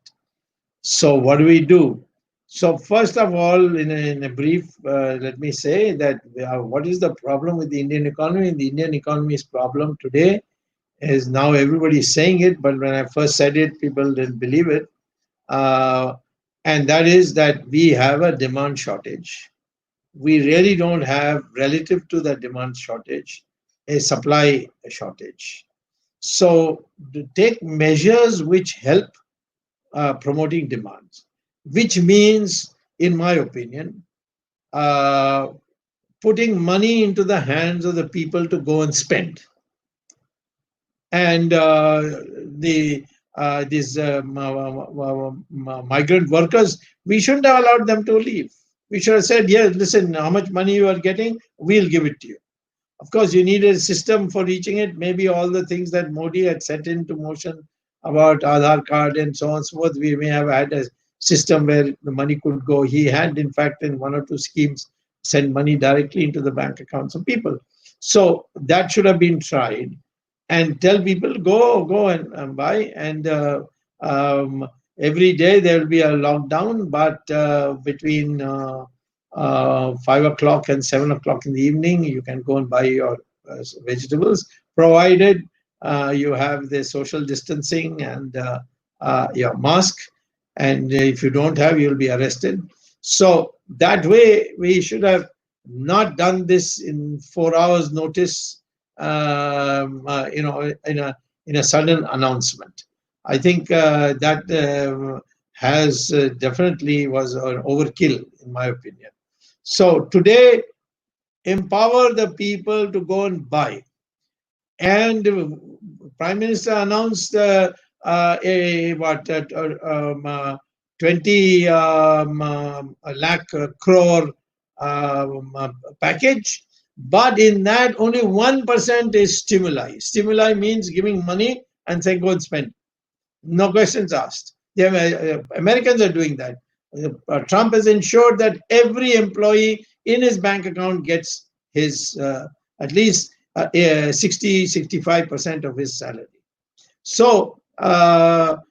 So what do? So first of all, in a brief, let me say that what is the problem with the Indian economy? The Indian economy's problem today is, now everybody is saying it, but when I first said it, people didn't believe it. And that is that we have a demand shortage. We really don't have, relative to the demand shortage, a supply shortage. So to take measures which help promoting demand, which means, in my opinion, putting money into the hands of the people to go and spend. And these migrant workers, we shouldn't have allowed them to leave. We should have said, yes, listen, how much money you are getting, we'll give it to you. Of course, you need a system for reaching it. Maybe all the things that Modi had set into motion about Aadhaar card and so on and so forth, we may have had a system where the money could go. He had, in fact, in 1 or 2 schemes, sent money directly into the bank accounts of people. So that should have been tried. And tell people, go and buy. And every day there will be a lockdown, but between 5 o'clock and 7 o'clock in the evening, you can go and buy your vegetables, provided you have the social distancing and your mask. And if you don't have, you'll be arrested. So that way, we should have not done this in 4 hours notice, in a sudden announcement. I think that has definitely was an overkill, in my opinion. So today, empower the people to go and buy. And Prime Minister announced 20 lakh crore package, but in that only 1% is stimuli. Stimuli means giving money and saying go and spend. No questions asked. Americans are doing that. Trump has ensured that every employee in his bank account gets his at least 60-65% of his salary. So that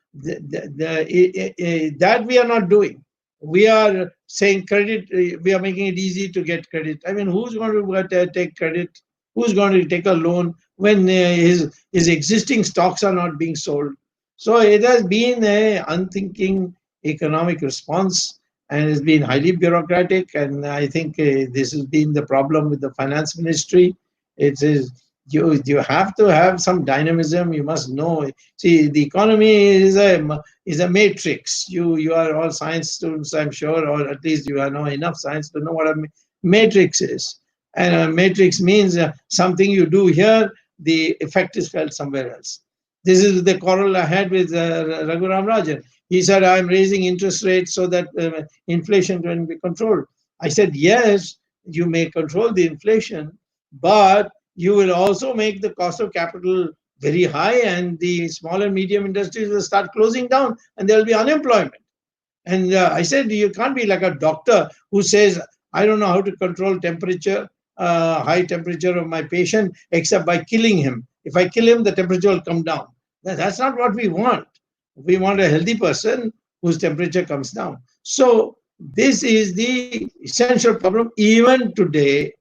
we are not doing. We are saying credit, we are making it easy to get credit. I mean, who's going to take credit? Who's going to take a loan when his existing stocks are not being sold? So it has been an unthinking economic response, and it's been highly bureaucratic. And I think this has been the problem with the finance ministry. It is you have to have some dynamism. You must know. See, the economy is a matrix. You are all science students, I'm sure, or at least you know enough science to know what a matrix is. And a matrix means something you do here, the effect is felt somewhere else. This is the quarrel I had with Raghuram Rajan. He said, I'm raising interest rates so that inflation can be controlled. I said, yes, you may control the inflation, but you will also make the cost of capital very high, and the small and medium industries will start closing down, and there will be unemployment. And I said, you can't be like a doctor who says, I don't know how to control temperature, high temperature of my patient, except by killing him. If I kill him, the temperature will come down. That's not what we want. We want a healthy person whose temperature comes down. So this is the essential problem. Even today,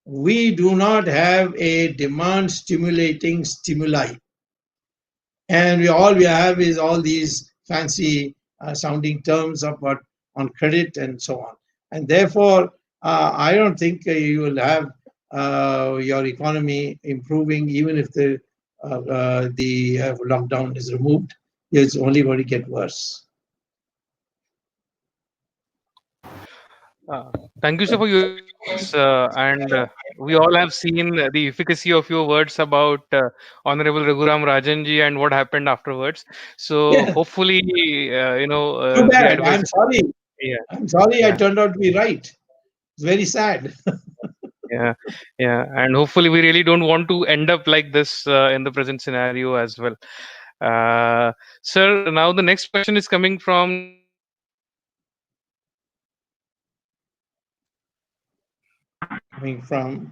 we do not have a demand stimulating stimuli. And all we have is all these fancy sounding terms about on credit and so on. And therefore, I don't think you will have your economy improving even if the lockdown is removed. It's only going to get worse. Thank you, sir, for your insights. And we all have seen the efficacy of your words about Honorable Raghuram Rajanji and what happened afterwards. So Yeah. hopefully, Too the bad. advice. I'm sorry. Yeah, I'm sorry I yeah, turned out to be right. It's very sad. yeah, yeah. And hopefully, we really don't want to end up like this in the present scenario as well. Sir, now the next question is coming from. Coming from.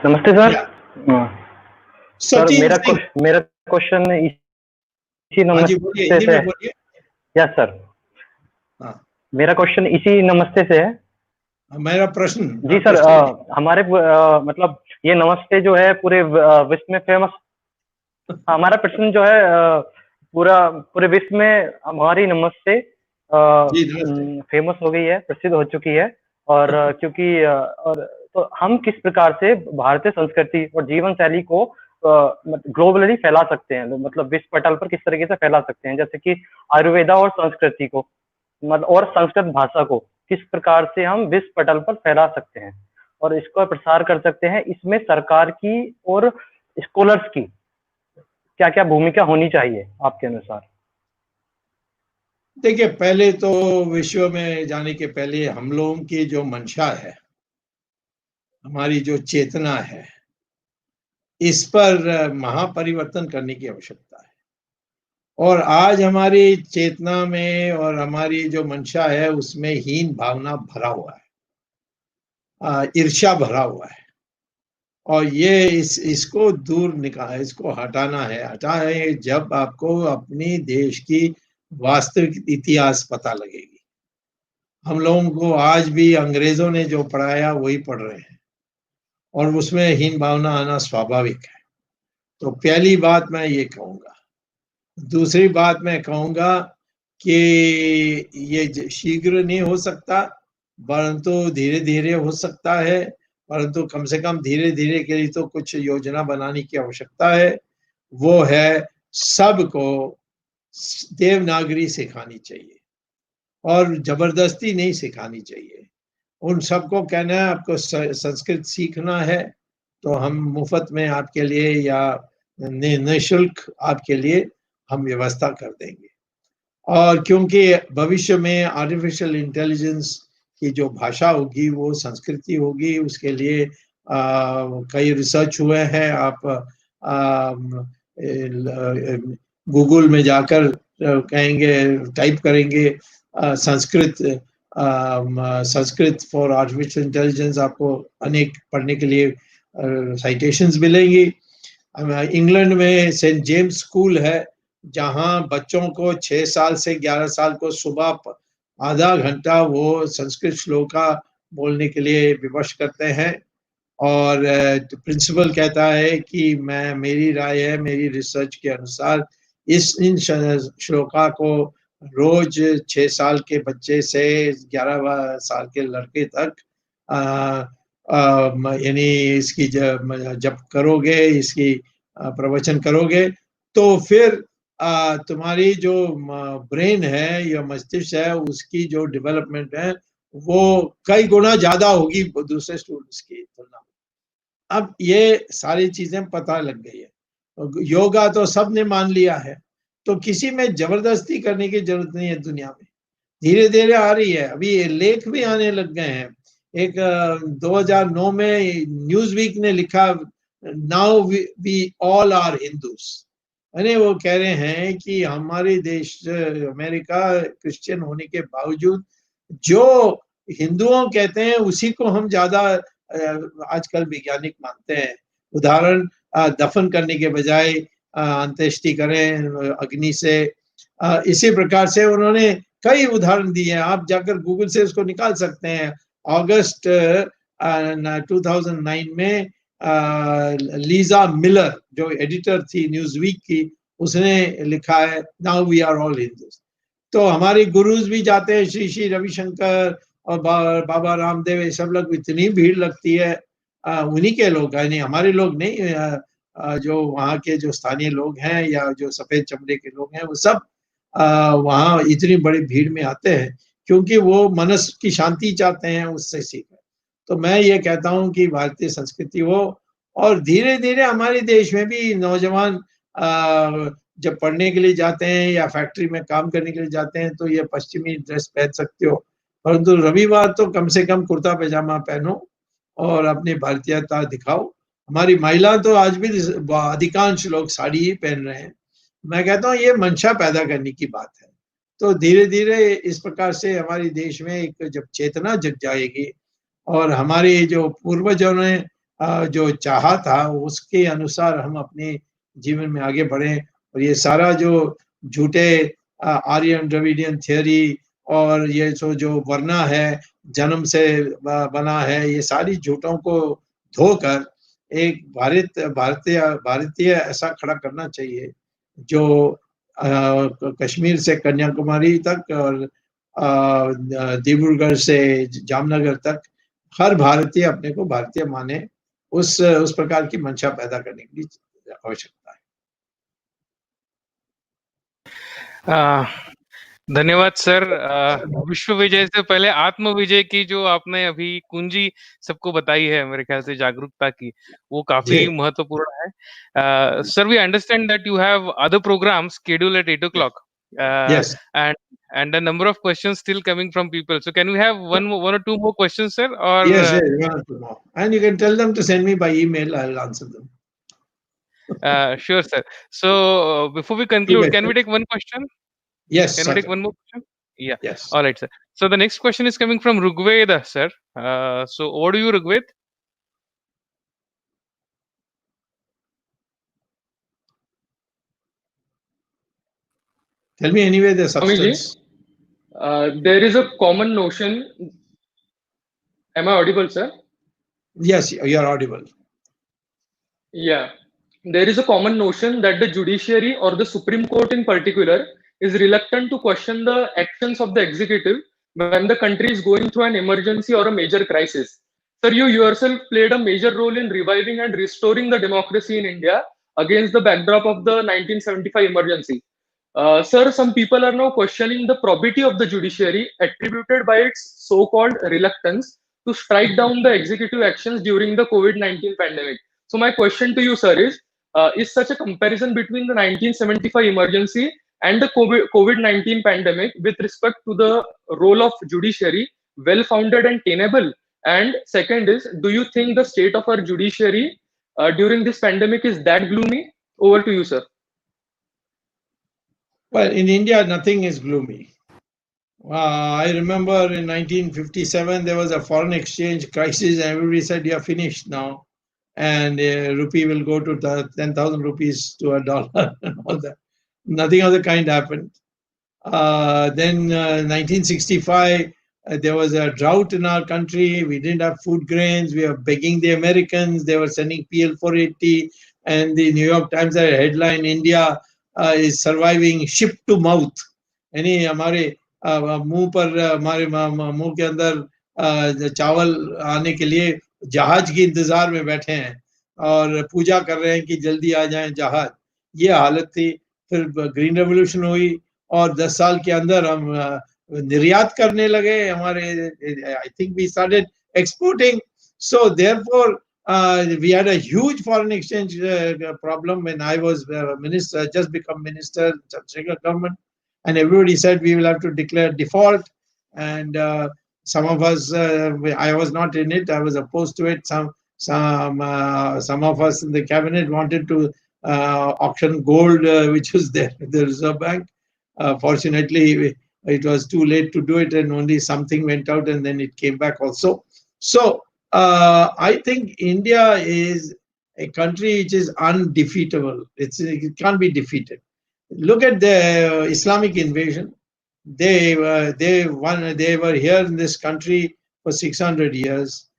नमस्ते sir. Sir Sachin मेरा question इसी नमस्ते से. Yes sir, मेरा question इसी नमस्ते से है. मेरा प्रश्न जी सर, हमारे मतलब ये नमस्ते जो है पूरे विश्व में फेमस. हमारा प्रश्न जो है पूरे विश्व में हमारी नमस्ते फेमस हो गई है, प्रसिद्ध हो चुकी है. और क्योंकि और तो हम किस प्रकार से भारतीय संस्कृति और जीवन शैली को ग्लोबली फैला सकते हैं, मतलब विश्व पटल पर किस तरीके से फैला सकते हैं, जैसे कि आयुर्वेदा और संस्कृति को, मतलब और संस्कृत भाषा को किस प्रकार से हम विश्व पटल पर फैला सकते हैं और इसका प्रसार कर सकते हैं. इसमें सरकार की और स्कॉलर्स की क्या क्या भूमिका होनी चाहिए आपके अनुसार? देखिए, पहले तो विश्व में जाने के पहले हम लोगों की जो मंशा है, हमारी जो चेतना है, इस पर महापरिवर्तन करने की आवश्यकता है. और आज हमारी चेतना में और हमारी जो मंशा है उसमें हीन भावना भरा हुआ है, ईर्ष्या भरा हुआ है. और ये इसको दूर निकाल, इसको हटाना है जब आपको अपनी देश की वास्तविक इतिहास पता लगेगी. हम लोगों को आज भी अंग्रेजों ने जो पढ़ाया वही पढ़ रहे हैं और उसमें हीन भावना आना स्वाभाविक है. तो पहली बात मैं ये कहूँगा. दूसरी बात मैं कहूँगा कि ये शीघ्र नहीं हो सकता, परंतु धीरे धीरे हो सकता है. परंतु कम से कम धीरे धीरे के लिए तो कुछ योजना बनाने की आवश्यकता है. वो है सबको देवनागरी सिखानी चाहिए और जबरदस्ती नहीं सिखानी चाहिए. उन सबको कहना है आपको संस्कृत सीखना है तो हम मुफ्त में आपके लिए या निःशुल्क आपके लिए हम व्यवस्था कर देंगे. और क्योंकि भविष्य में आर्टिफिशियल इंटेलिजेंस की जो भाषा होगी वो संस्कृति होगी, उसके लिए कई रिसर्च हुए हैं। आप गूगल में जाकर कहेंगे, टाइप करेंगे संस्कृत फॉर आर्टिफिशियल इंटेलिजेंस, आपको अनेक पढ़ने के लिए साइटेशंस मिलेंगी। इंग्लैंड में सेंट जेम्स स्कूल है, जहाँ बच्चों को 6 साल से 11 साल को सुबह आधा घंटा वो संस्कृत श्लोका बोलने के लिए विवश करते हैं। और प्रिंसिपल कहता है कि मेरी राय है, मेरी रिसर्च के अनुसार इन श्लोका को रोज 6 साल के बच्चे से 11 साल के लड़के तक यानी इसकी जब करोगे, इसकी प्रवचन करोगे, तो फिर तुम्हारी जो ब्रेन है या मस्तिष्क है, उसकी जो डेवलपमेंट है वो कई गुना ज्यादा होगी दूसरे स्टूडेंट्स की तुलना में। अब ये सारी चीजें पता लग गई है। योगा तो सबने मान लिया है, तो किसी में जबरदस्ती करने की जरूरत नहीं है दुनिया में। धीरे धीरे आ रही है, अभी ये लेख भी आने लग गए हैं। एक 2009 में न्यूज वीक ने लिखा, now we all are Hindus. यानी वो कह रहे हैं कि हमारे देश अमेरिका क्रिश्चियन होने के बावजूद जो हिंदुओं कहते हैं उसी को हम ज्यादा आजकल वैज्ञानिक मानते हैं। उदाहरण, दफन करने के बजाय अंत्येष्टि करें अग्नि से। इसी प्रकार से उन्होंने कई उदाहरण दिए हैं, आप जाकर गूगल से उसको निकाल सकते हैं। अगस्त 2009 में लीजा मिलर जो एडिटर थी न्यूज वीक की, उसने लिखा है, now we are all Hindus. तो हमारे गुरुज भी जाते हैं, श्री श्री रविशंकर और बाबा रामदेव, ये सब लोग, इतनी भीड़ लगती है। उन्हीं के लोग, यानी हमारे लोग नहीं, जो वहाँ के जो स्थानीय लोग हैं या जो सफेद चमड़े के लोग हैं, वो सब वहाँ इतनी बड़ी भीड़ में आते हैं क्योंकि वो मनस की शांति चाहते हैं, उससे सीखें। तो मैं ये कहता हूँ कि भारतीय संस्कृति हो, और धीरे धीरे हमारे देश में भी नौजवान जब पढ़ने के लिए जाते हैं या फैक्ट्री में काम करने के लिए जाते हैं तो ये पश्चिमी ड्रेस पहन सकते हो, परंतु रविवार तो कम से कम कुर्ता पैजामा पहनो और अपनी भारतीयता दिखाओ। हमारी महिला तो आज भी अधिकांश लोग साड़ी ही पहन रहे हैं। मैं कहता हूँ ये मंशा पैदा करने की बात है। तो धीरे धीरे इस प्रकार से हमारे देश में एक जब चेतना जग जाएगी और हमारे जो पूर्वजों ने जो चाहा था उसके अनुसार हम अपने जीवन में आगे बढ़ें, और ये सारा जो झूठे आर्यन द्रविडियन थियोरी और ये जो वर्णा है, जन्म से बना है, ये सारी झूठों को धोकर एक भारतीय ऐसा खड़ा करना चाहिए जो कश्मीर से कन्याकुमारी तक और डिब्रूगढ़ से जामनगर तक हर भारतीय अपने को भारतीय माने। उस प्रकार की मंशा पैदा करने की आवश्यकता है। धन्यवाद सर। विश्व विजय से पहले आत्म विजय की जो आपने अभी कुंजी सबको बताई है, मेरे ख्याल से जागरूकता की, वो काफी महत्वपूर्ण है। Sir, we understand that you have other programmes scheduled at 8 o'clock. Yes. And a number of questions still coming from people. So can we have one or two more questions, sir? Or yes, one or two more. And you can tell them to send me by email. I'll answer them. Sure, sir. So before we conclude, can we take one question? Yes. Can we take one more question? Yeah. Yes. All right, sir. So the next question is coming from Rugved, sir. So over to you, Rugved. Tell me anyway the substance. There is a common notion. Am I audible, sir? Yes, you are audible. Yeah. There is a common notion that the judiciary or the Supreme Court in particular is reluctant to question the actions of the executive when the country is going through an emergency or a major crisis. Sir, you yourself played a major role in reviving and restoring the democracy in India against the backdrop of the 1975 emergency. Sir, some people are now questioning the probity of the judiciary attributed by its so-called reluctance to strike down the executive actions during the COVID-19 pandemic. So my question to you, sir, is such a comparison between the 1975 emergency and the COVID-19 pandemic with respect to the role of judiciary well-founded and tenable? And second is, do you think the state of our judiciary during this pandemic is that gloomy? Over to you, sir. Well, in India, nothing is gloomy. I remember in 1957, there was a foreign exchange crisis, and everybody said, "You're finished now. And rupee will go to 10,000 rupees to a dollar," and all that. Nothing of the kind happened. Then 1965, there was a drought in our country. We didn't have food grains. We were begging the Americans. They were sending PL 480, and the New York Times had a headline: "India is surviving ship to mouth." यानी हमारे मुंह पर हमारे मुंह के अंदर चावल आने के लिए जहाज के इंतजार में बैठे हैं और पूजा कर रहे हैं कि जल्दी आ जाए जहाज. ये हालत थी. फिर ग्रीन रेवोल्यूशन हुई और 10 साल के अंदर हम निर्यात करने लगे. हमारे I think we started exporting. So therefore, we had a huge foreign exchange problem when I was minister, just become minister, Chandrasekhar government, and everybody said we will have to declare default. And some of us, I was not in it. I was opposed to it. Some of us in the cabinet wanted to auction gold, which was there at the Reserve Bank. Fortunately, it was too late to do it, and only something went out, and then it came back also. So I think India is a country which is undefeatable. It can't be defeated. Look at the Islamic invasion. They were here in this country for 600 years.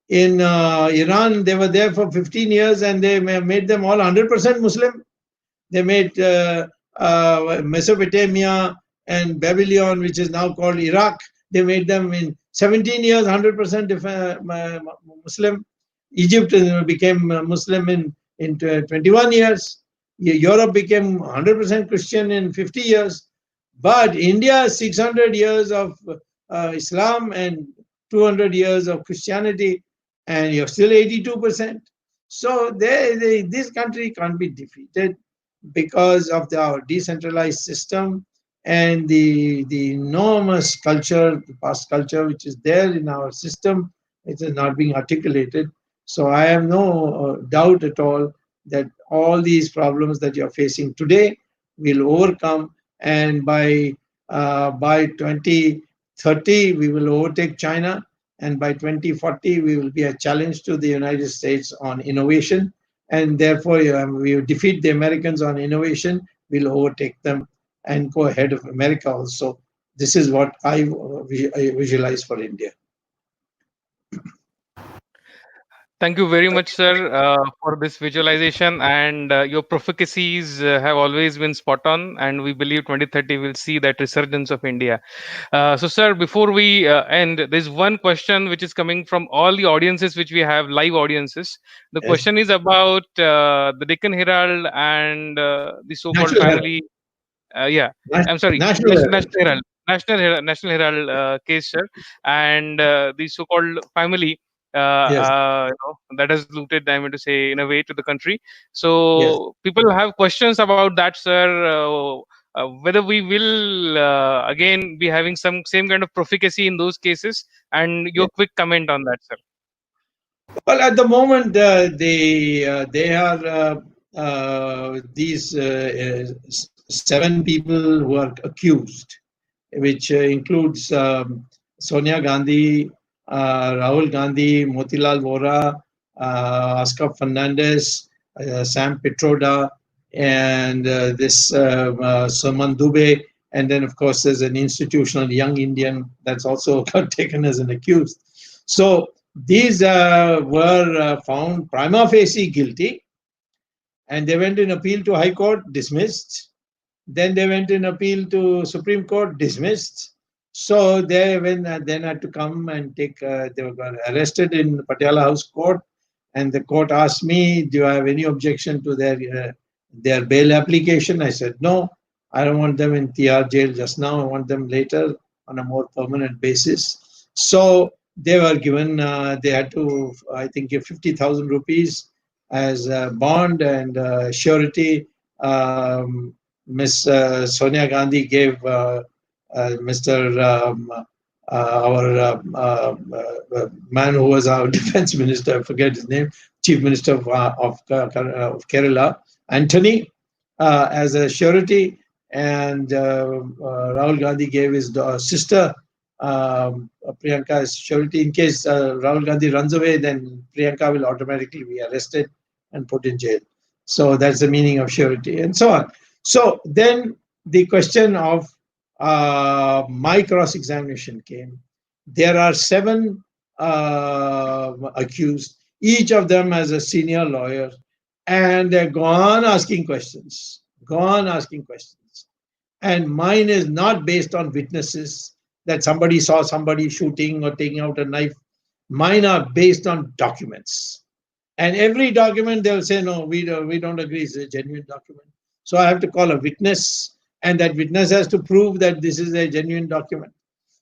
In Iran, they were there for 15 years, and they made them all 100% Muslim. They made Mesopotamia and Babylon, which is now called Iraq, they made them in 17 years 100% Muslim. Egypt became Muslim in 21 years. Europe became 100% Christian in 50 years. But India, 600 years of Islam and 200 years of Christianity, and you're still 82%. So this country can't be defeated because of our decentralized system and the enormous culture, the past culture which is there in our system. It is not being articulated. So I have no doubt at all that all these problems that you're facing today will overcome, and by 2030 we will overtake China, and by 2040 we will be a challenge to the United States on innovation, and therefore we will defeat the Americans on innovation. We'll overtake them and go ahead of America also. This is what I visualize for India. Thank you very much, sir, for this visualization, and your prophecies have always been spot on, and we believe 2030 will see that resurgence of India. So, sir, before we end, there's one question which is coming from all the audiences which we have, live audiences. The Yes. question is about the Deccan Herald and the so-called National family. Yeah, I'm sorry, National Herald. National Herald case, sir, and the so-called family Yes. that has looted, I mean to say, in a way, to the country. So people have questions about that, sir. Whether we will again be having some same kind of profligacy in those cases, and your quick comment on that, sir. Well, at the moment, they are these 7 people who are accused, which includes Sonia Gandhi, Rahul Gandhi, Motilal Vora, Oscar Fernandez, Sam Petroda, and this Suman Dubey. And then, of course, there's an institutional young Indian that's also got taken as an accused. So these were found prima facie guilty, and they went in appeal to High Court, dismissed. Then they went in appeal to Supreme Court, dismissed. So they then had to come and take. They were arrested in Patiala House Court, and the court asked me, "Do I have any objection to their bail application?" I said, "No, I don't want them in TR jail just now. I want them later on a more permanent basis." So they were given. They had to, I think, give 50,000 rupees as a bond and surety. Miss Sonia Gandhi gave Mr. Our man who was our defense minister, I forget his name, chief minister of Kerala, Anthony, as a surety, and Rahul Gandhi gave his sister Priyanka as surety. In case Rahul Gandhi runs away, then Priyanka will automatically be arrested and put in jail. So that's the meaning of surety, and so on. So then the question of my cross examination came. There are 7 accused, each of them as a senior lawyer, and they're gone asking questions, gone asking questions. And mine is not based on witnesses that somebody saw somebody shooting or taking out a knife. Mine are based on documents. And every document they'll say, no, we don't agree, it's a genuine document. So I have to call a witness, and that witness has to prove that this is a genuine document.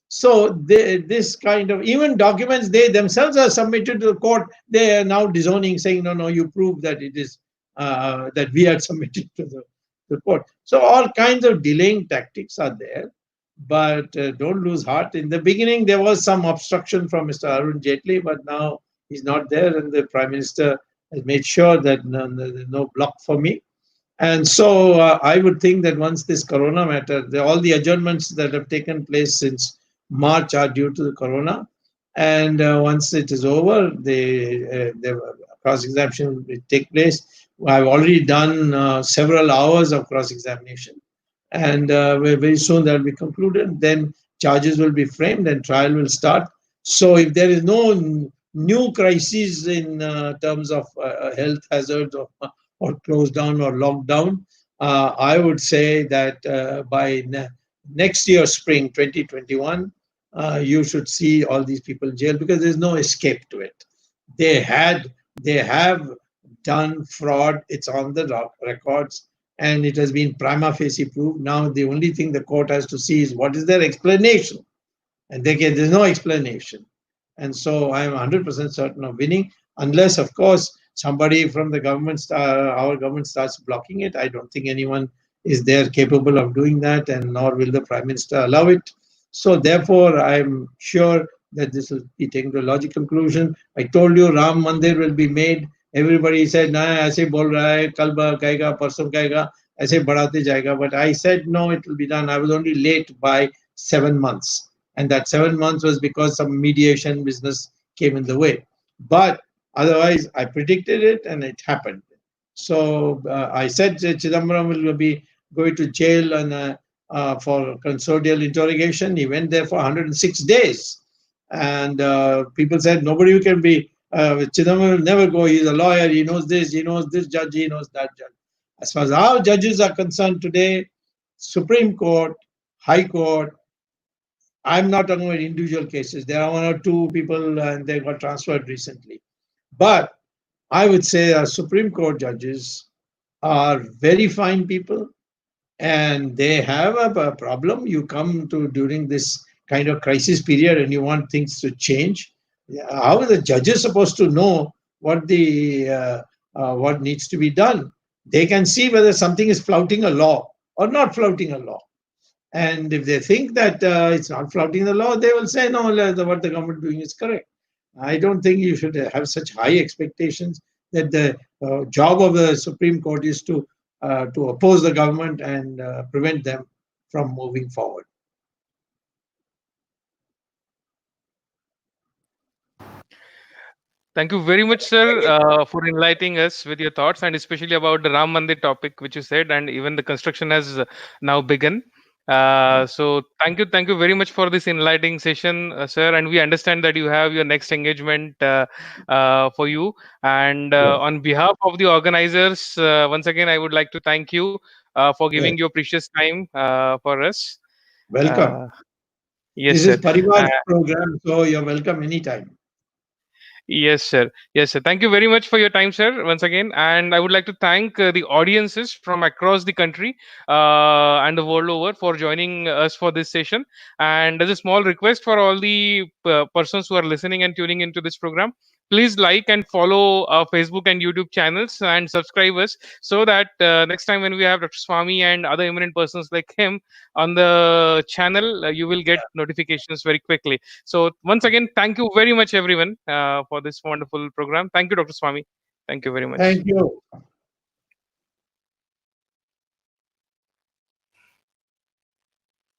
So this kind of, even documents they themselves are submitted to the court, they are now disowning, saying, no, no, you prove that it is that we had submitted to the court. So all kinds of delaying tactics are there, but don't lose heart. In the beginning, there was some obstruction from Mr. Arun Jaitley, but now he's not there, and the Prime Minister has made sure that there's no block for me. And so I would think that once this corona matter, all the adjournments that have taken place since March are due to the corona. And once it is over, the cross-examination will take place. I've already done several hours of cross-examination. And very soon that will be concluded. Then charges will be framed and trial will start. So if there is no new crisis in terms of health hazards or closed down or locked down, I would say that by next year, spring 2021, you should see all these people in jail, because there's no escape to it. They have done fraud. It's on the records, and it has been prima facie proved. Now the only thing the court has to see is what is their explanation, and there's no explanation. And so I'm 100% certain of winning, unless, of course, somebody from the government, our government, starts blocking it. I don't think anyone is there capable of doing that, and nor will the Prime Minister allow it. So therefore, I'm sure that this will be taken to a logical conclusion. I told you Ram Mandir will be made. Everybody said, nah, aise bol raha hai, kal kahega, parson kahega, aise badhate jayega. But I said, no, it will be done. I was only late by 7 months. And that 7 months was because some mediation business came in the way. But otherwise, I predicted it, and it happened. So I said Chidambaram will be going to jail and for custodial interrogation. He went there for 106 days. And people said, nobody can be, Chidambaram will never go. He's a lawyer. He knows this judge, he knows that judge. As far as our judges are concerned today, Supreme Court, High Court, I'm not talking about individual cases. There are 1 or 2 people and they got transferred recently. But I would say our Supreme Court judges are very fine people, and they have a problem. You come to during this kind of crisis period and you want things to change. How are the judges supposed to know what what needs to be done? They can see whether something is flouting a law or not flouting a law. And if they think that it's not flouting the law, they will say, no, what the government is doing is correct. I don't think you should have such high expectations that the job of the Supreme Court is to oppose the government and prevent them from moving forward. Thank you very much, sir, for enlightening us with your thoughts, and especially about the Ram Mandir topic, which you said, and even the construction has now begun. So thank you very much for this enlightening session, sir. And we understand that you have your next engagement for you. And Yeah. on behalf of the organizers, once again, I would like to thank you for giving Yeah. your precious time for us. Welcome. Uh, yes, This is sir. Parivar's program, so you're welcome anytime. Yes, sir. Yes, sir. Thank you very much for your time, sir, once again. And I would like to thank the audiences from across the country and the world over for joining us for this session. And there's a small request for all the persons who are listening and tuning into this program. please like and follow our Facebook and YouTube channels and subscribe us, so that next time when we have Dr. Swamy and other eminent persons like him on the channel, you will get notifications very quickly. So once again, thank you very much, everyone, for this wonderful program. Thank you, Dr. Swamy. Thank you very much. Thank you.